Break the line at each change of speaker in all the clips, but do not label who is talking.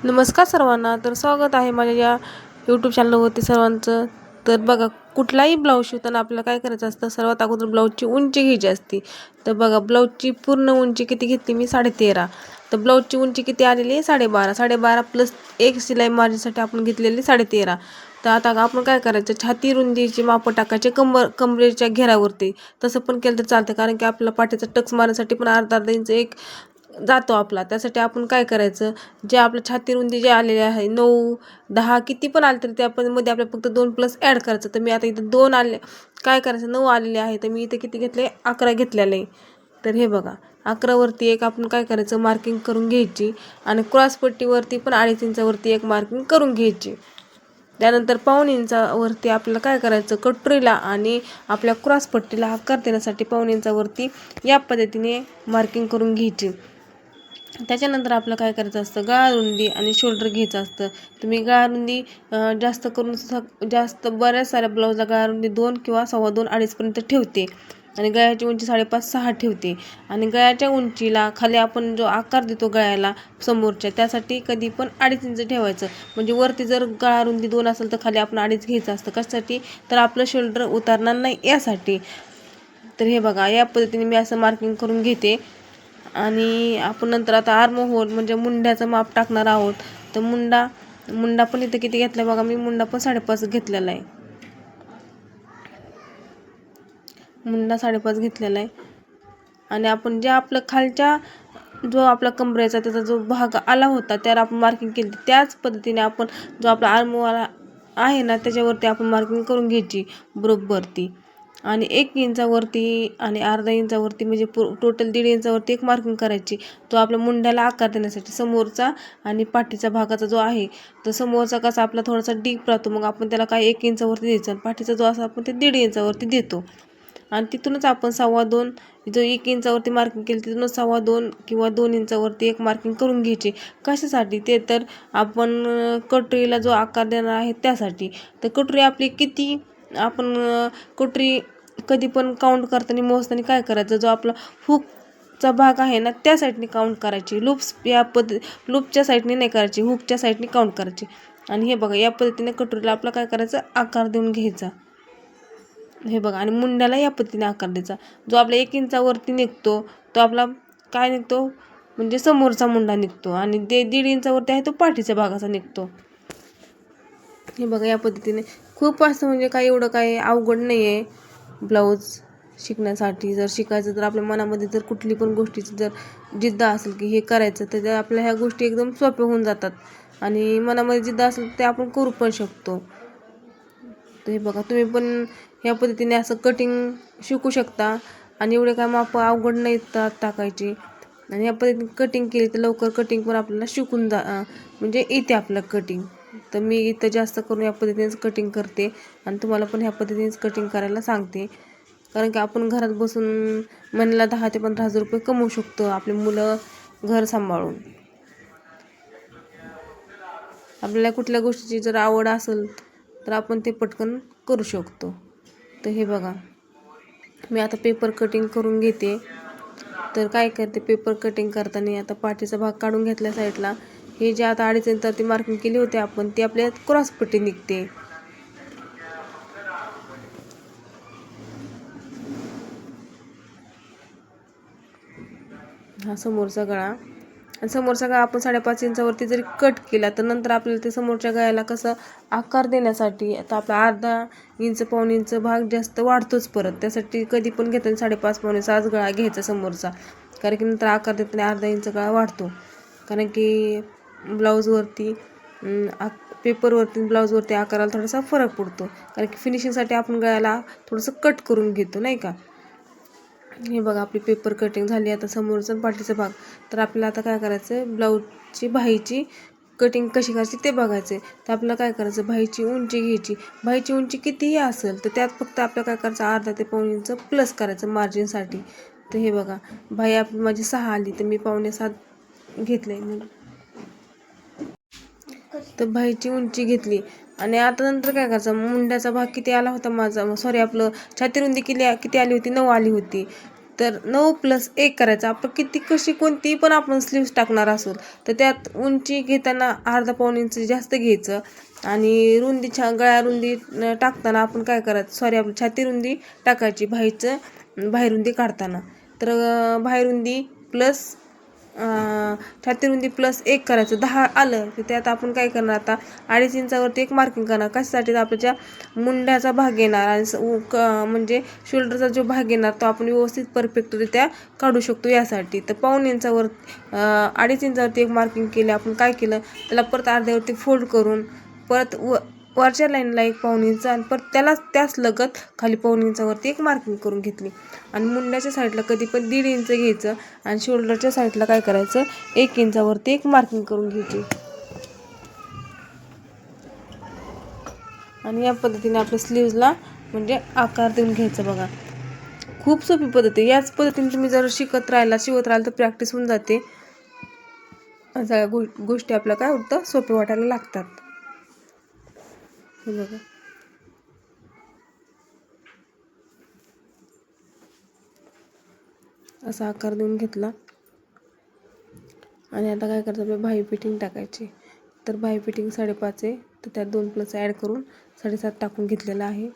नमस्कार सर्वांना. तर स्वागत आहे माझ्या या यूट्यूब चॅनलवरती सर्वांचं. तर बघा, कुठलाही ब्लाऊज शिवताना आपल्याला काय करायचं असतं, सर्वात अगोदर ब्लाऊजची उंची घ्यायची असते. तर बघा, ब्लाऊजची पूर्ण उंची किती घेतली मी, 13.5. तर ब्लाऊजची उंची किती आलेली आहे, 12.5. 12.5 प्लस एक शिलाई मार्जिनसाठी आपण घेतलेली 13.5. तर आता आपण काय करायचं, छाती रुंदीची मापं टाकायचे कमरेच्या घेरावरती. तसं पण केलं तर चालतं, कारण की आपल्याला पाठीचा टक्स मारण्यासाठी पण अर्धा इंच एक जातो आपला. त्यासाठी आपण काय करायचं, जे आपलं छाती रुंदी जे आलेले आहे 9, 10 किती पण आले तरी ते आपण मध्ये आपल्याला फक्त 2 प्लस ॲड करायचं. तर मी आता इथं 2 आले, काय करायचं 9 आलेले आहे, तर मी इथं किती घेतले, 11 घेतलेले आहे. तर हे बघा, 11वरती एक आपण काय करायचं, मार्किंग करून घ्यायची आणि क्रॉसपट्टीवरती पण 2.5 इंचावरती एक मार्किंग करून घ्यायची. त्यानंतर 1.5 इंचावरती आपल्याला काय करायचं, कटोरीला आणि आपल्या क्रॉसपट्टीला आकार देण्यासाठी 1.5 इंचावरती या पद्धतीने मार्किंग करून घ्यायची. त्याच्यानंतर आपलं काय करायचं असतं, गळारुंदी आणि शोल्डर घ्यायचं असतं. तुम्ही गळारुंदी जास्त करून जास्त बऱ्याच साऱ्या ब्लाऊजला गळारुंदी 2 किंवा 2.25 2.5पर्यंत ठेवते आणि गळ्याची उंची 5.5-6 ठेवते. आणि गळ्याच्या उंचीला खाली आपण जो आकार देतो गळ्याला समोरच्या, त्यासाठी कधी पण 2.5 इंच ठेवायचं. म्हणजे वरती जर गळारुंदी 2 असेल तर खाली आपण 2.5 घ्यायचं असतं. कशासाठी, तर आपलं शोल्डर उतारणार नाही यासाठी. तर हे बघा, या पद्धतीने मी असं मार्किंग करून घेते. आणि आपण नंतर आता आर्म होल म्हणजे मुंड्याचं माप टाकणार आहोत. तर मुंडा पण इथं किती घेतला बघा, मी मुंडा पण 5.5 घेतलेला आहे. मुंडा 5.5 घेतलेला आहे. आणि आपण जे आपलं खालच्या जो आपला कमरेचा त्याचा जो भाग आला होता त्यावर आपण मार्किंग केली, त्याच पद्धतीने आपण जो आपला आर्मवाला आहे ना त्याच्यावरती आपण मार्किंग करून घ्यायची बरोबर ती. आणि 1 इंचावरती आणि अर्धा इंचावरती म्हणजे टोटल 1.5 इंचावरती एक मार्किंग करायची. तो आपल्या मुंड्याला आकार देण्यासाठी समोरचा आणि पाठीचा भागाचा जो आहे, तर समोरचा कसा आपला थोडासा डीप राहतो, मग आपण त्याला काय 1 इंचावरती द्यायचं. पाठीचा जो असा आपण ते 1.5 इंचावरती देतो. आणि तिथूनच आपण 2.25 जो 1 इंचावरती मार्किंग केली तिथूनच 2.25 किंवा 2 इंचावरती एक मार्किंग करून घ्यायची. कशासाठी, ते तर आपण कटोरीला जो आकार देणार आहे त्यासाठी. तर कटोरी आपली किती, आपण कटोरी कधी पण काउंट करताना मोजताना काय करायचं, जो आपला हुकचा भाग आहे ना त्या साईडने काउंट करायची. लूपच्या साईडने नाही करायची, हुकच्या साईडने काउंट करायची. आणि हे बघा, या पद्धतीने कटोरीला आपला काय करायचं, आकार देऊन घ्यायचा. हे बघा, आणि मुंड्याला या पद्धतीने आकार द्यायचा. जो आपला 1 इंचावरती निघतो तो आपला काय निघतो, म्हणजे समोरचा मुंडा निघतो. आणि ते 1.5 इंचावरती आहे तो पाठीच्या भागाचा निघतो. हे बघा, या पद्धतीने खूप असं म्हणजे काय एवढं काय अवघड नाही आहे ब्लाऊज शिकण्यासाठी. जर शिकायचं तर आपल्या मनामध्ये जर कुठली पण गोष्टीची जर जिद्द असेल की हे करायचं, तर आपल्या ह्या गोष्टी एकदम सोप्या होऊन जातात. आणि मनामध्ये जिद्द असेल ते आपण करू पण शकतो. तर हे बघा, तुम्ही पण ह्या पद्धतीने असं कटिंग शिकू शकता. आणि एवढे काय माप अवघड नाही टाकायची. आणि ह्या पद्धतीने कटिंग केली तर लवकर कटिंग पण आपल्याला शिकून म्हणजे येते आपलं कटिंग. तर मी इथं जास्त करून या पद्धतीनेच कटिंग करते आणि तुम्हाला पण ह्या पद्धतीनेच कटिंग करायला सांगते. कारण की आपण घरात बसून महिन्याला 10 ते 15,000 रुपये कमवू शकतो, आपले मुलं घर सांभाळून. आपल्याला कुठल्या गोष्टीची जर आवड असेल तर आपण ते पटकन करू शकतो. तर हे बघा, मी आता पेपर कटिंग करून घेते. तर काय करते, पेपर कटिंग करताना आता पाठीचा भाग काढून घेतल्या साईडला. हे जे आता 2.5 इंचावरती मार्किंग केली होती आपण, ती आपल्या क्रॉसपट्टी निघते. हा समोरचा गळा, आणि समोरचा गळा आपण 5.5 इंचावरती जरी कट केला तर नंतर आपल्याला ते समोरच्या गळ्याला कसं आकार देण्यासाठी आता आपला अर्धा इंच 1.5 इंच भाग जास्त वाढतोच परत. त्यासाठी कधी पण घेताना 5.5 पाऊण इंचाच गळा घ्यायचा समोरचा, कारण की नंतर आकार देताना अर्धा इंच गळा वाढतो. कारण की ब्लाऊजवरती पेपरवरती ब्लाऊजवरती आकाराला थोडासा फरक पडतो. कारण की फिनिशिंगसाठी आपण गळ्याला थोडंसं कट करून घेतो, नाही का. हे बघा, आपली पेपर कटिंग झाली. आता समोरचा पाठीचा भाग, तर आपल्याला आता काय करायचं, ब्लाऊजची बाहीची कटिंग कशी करायची ते बघायचं. तर आपल्याला काय करायचं, बाहीची उंची घ्यायची. बाहीची उंची कितीही असेल तर त्यात फक्त आपल्याला काय करायचं, अर्धा ते 1.5 इंच प्लस करायचं मार्जिनसाठी. तर हे बघा, बाही आपली माझी 6 आली तर मी 6.25 घेतले. तर बाहीची उंची घेतली. आणि आता नंतर काय करायचं, मुंड्याचा भाग किती आला होता माझा, सॉरी आपलं छाती रुंदी किती आली होती, 9 आली होती. तर 9+1 करायचं. आपण किती कशी कोणतीही पण आपण स्लीव्स टाकणार असो तर त्यात उंची घेताना अर्धा पाऊण इंच जास्त घ्यायचं आणि रुंदी गळ्या रुंदी टाकताना आपण काय करायचं, सॉरी आपली छाती रुंदी टाकायची बाहेरुंदी काढताना. तर बाहेरुंदी प्लस छाती रुंदी +1 करायचं. 10 आलं तर त्यात आपण काय करणार आता 2.5 इंचावरती एक मार्किंग करणार. कशासाठी तर आपल्या मुंड्याचा भाग येणार आणि म्हणजे शोल्डरचा जो भाग येणार तो आपण व्यवस्थित परफेक्टरित्या काढू शकतो यासाठी. तर पाऊण इंचावर 2.5 इंचावरती एक मार्किंग केलं. आपण काय केलं, त्याला परत अर्ध्यावरती फोल्ड करून परत वरच्या लाईनला एक पाऊण इंच आणि परत त्याच लगत खाली पाऊण इंचावरती एक मार्किंग करून घेतली. आणि मुंड्याच्या साईडला कधी पण 1.5 इंच घ्यायचं आणि शोल्डरच्या साईडला काय करायचं 1 इंचावरती एक मार्किंग करून घ्यायची. आणि या पद्धतीने आपल्या स्लीव्जला म्हणजे आकार देऊन घ्यायचा. बघा खूप सोपी पद्धत आहे. याच पद्धतीने तुम्ही जर शिवत राहिला तर प्रॅक्टिस होऊन जाते. सगळ्या गोष्टी आपल्या काय होतं सोपे वाटायला लागतात. हे बघा असा आकार देऊन घेतला आणि आता काय करायचं, आपल्या बाही फिटिंग टाकायची. तर बाही फिटिंग 5.5 आहे तर त्यात 2 प्लस ॲड करून 7.5 टाकून घेतलेला आहे.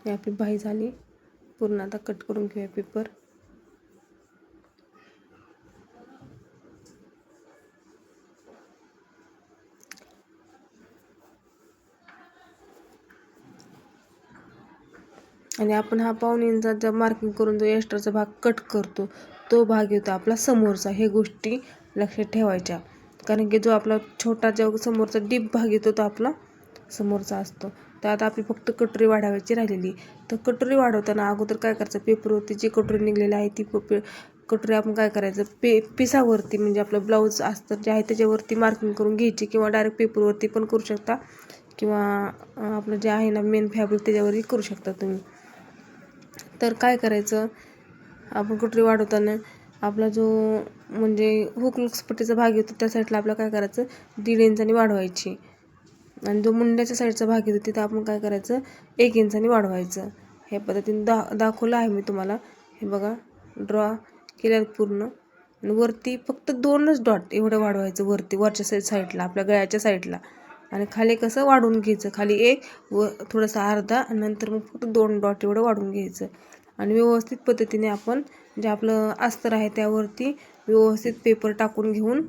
ही आपली बाही झाली पूर्ण. आता कट करून घेऊया पेपर. आणि आपण हा पाऊण इंचाचा मार्किंग करून जो एक्स्ट्राचा भाग कट करतो तो भाग येतो आपला समोरचा. हे गोष्टी लक्षात ठेवायच्या, कारण की जो आपला छोटा जो समोरचा डीप भाग येतो तो आपला समोरचा असतो. तर आता आपली फक्त कटोरी वाढवायची राहिलेली. तर कटोरी वाढवताना अगोदर काय करायचं, पेपरवरती जी कटोरी निघलेली आहे ती कटोरी आपण काय करायचं पिसावरती म्हणजे आपलं ब्लाऊज असतं जे आहे त्याच्यावरती मार्किंग करून घ्यायची, किंवा डायरेक्ट पेपरवरती पण करू शकता, किंवा आपलं जे आहे ना मेन फॅब्रिक त्याच्यावरही करू शकता तुम्ही. तर काय करायचं, आपण कटोरी वाढवताना आपला जो म्हणजे हुक पट्टीचा भाग येतो त्या साईडला आपल्याला काय करायचं 1.5 इंचानी वाढवायची. आणि जो मुंड्याच्या साईडचा भाग येतो तिथं आपण काय करायचं 1 इंचानी वाढवायचं. ह्या पद्धतीने दाखवलं आहे मी तुम्हाला. हे बघा ड्रॉ केल्यावर पूर्ण वरती फक्त 2च डॉट एवढं वाढवायचं वरच्या साईडला आपल्या गळ्याच्या साईडला. आणि खाली कसं वाढवून घ्यायचं, खाली 1 व थोडासा अर्धा आणि नंतर मग फक्त 2 डॉट एवढं वाढवून घ्यायचं. आणि व्यवस्थित पद्धतीने आपण जे आपलं अस्तर आहे त्यावरती व्यवस्थित पेपर टाकून घेऊन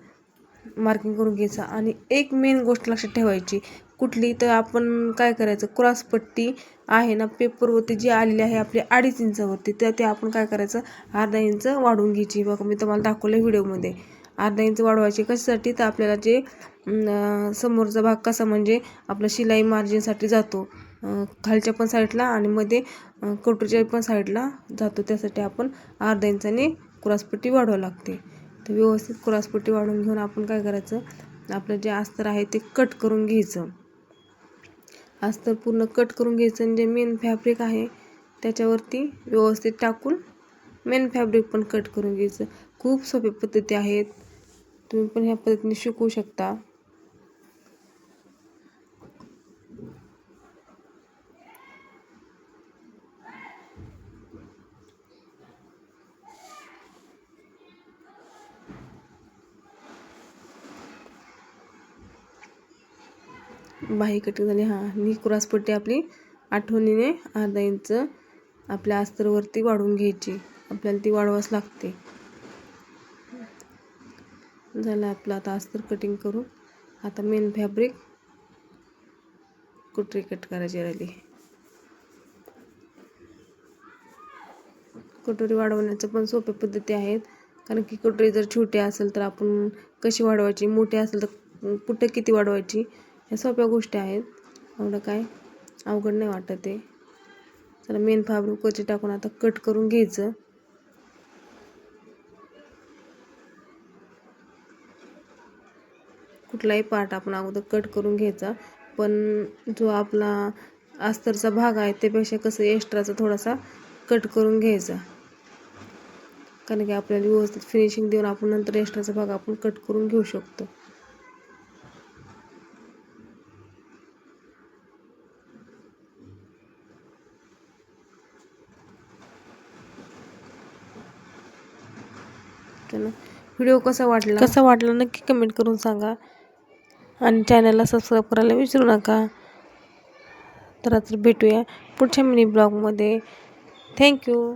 मार्किंग करून घ्यायचं. आणि एक मेन गोष्ट लक्षात ठेवायची कुठली, तर आपण काय करायचं क्रॉसपट्टी आहे ना पेपरवरती जी आलेली आहे आपली 2.5 इंचावरती तर ते आपण काय करायचं अर्धा इंच वाढवून घ्यायची. बघा मी तुम्हाला दाखवलं व्हिडिओमध्ये. अर्धा इंच वाढवायची कशासाठी, तर आपल्याला जे समोरचा भाग कसा म्हणजे आपला शिलाई मार्जिनसाठी जातो खालच्या पण साईडला आणि मध्ये कटोरीच्या पण साईडला जातो, त्यासाठी आपण अर्धा इंचाने क्रॉसपट्टी वाढवावी लागते. तर व्यवस्थित क्रॉसपट्टी वाढवून घेऊन आपण काय करायचं, आपलं जे अस्तर आहे ते कट करून घ्यायचं. अस्तर पूर्ण कट करून घ्यायचं आणि जे मेन फॅब्रिक आहे त्याच्यावरती व्यवस्थित टाकून मेन फॅब्रिक पण कट करून घ्यायचं. खूप सोपी पद्धती आहेत, तुम्ही पण ह्या पद्धतीने शिकू शकता. बाही कटिंग झाली. ही क्रॉसपट्टी आपली आठवणीने अर्धा इंच आपल्या अस्तरवरती वाढवून घ्यायची. आपल्याला ती वाढवाच लागते. झालं आपलं आता अस्तर कटिंग करून. आता मेन फॅब्रिक कटोरी कट करायची राहिली. कटोरी वाढवण्याचं पण सोप्या पद्धती आहेत, कारण की कटोरी जर छोटी असेल तर आपण कशी वाढवायची, मोठी असेल तर कुठं किती वाढवायची, ह्या सोप्या गोष्टी आहेत. एवढं काय अवघड नाही वाटत आहे. चला मेन फॅब्रिक वरती टाकून आता कट करून घ्यायचं. कुठलाही पार्ट आपण अगोदर कट करून घ्यायचा, पण जो आपला अस्तरचा भाग आहे त्यापेक्षा कसं एक्स्ट्राचा थोडासा कट करून घ्यायचा, कारण की आपल्याला व्यवस्थित फिनिशिंग देऊन आपण नंतर एक्स्ट्राचा भाग आपण कट करून घेऊ शकतो. मित्रांनो, व्हिडिओ कसा वाटला नक्की कमेंट करून सांगा आणि चॅनलला सबस्क्राईब करायला विसरू नका. तर आता भेटूया पुढच्या मिनी ब्लॉगमध्ये. थँक्यू.